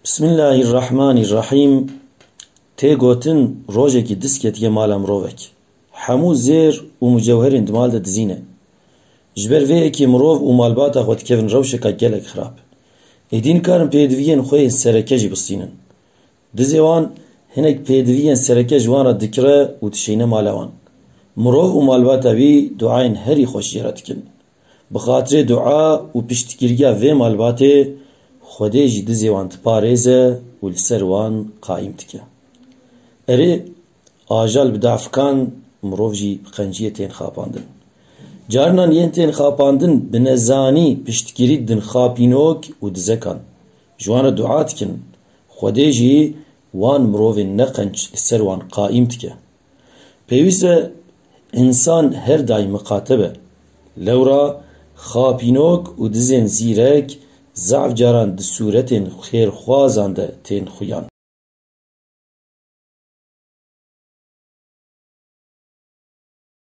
بسم الله الرحمن الرحیم تی گوتن روژه کی دسکت یه مال مروک همو زیر و مجوهرین دمال ده دزینه جبر وی کی مروف و مالباتا خود کفن روشه که گلک خراب ایدین کارم پیدویین خوی سرکجی بستینن دزیوان هنگ پیدویین سرکج جوانا دکره و تشینه مالوان مروف و مالباتا وی دعاین هری خوش یارت کن بخاطر دعا و پشتگیریا وی مالباته خودی جی دزیوان تپارێزە و لەسەر وان قایم تکە ئەرێ ئاژال بدافکان مرۆڤ جی قەنجیە تێن خاپاندن جارنان یەن تێن خاپاندن بنەزانی پشتگیری دن خاپینۆک و دزەکان جوانە دوعا تکن خودی جی وان مرۆڤên نەقەنج لەسەر وان قایم تکە پێویستە ئینسان هەر دایم مقاتەبە لەورا خاپینۆک و دزên زیرەک زعف جاران د صورتên خێرخوازان de tên xuyan.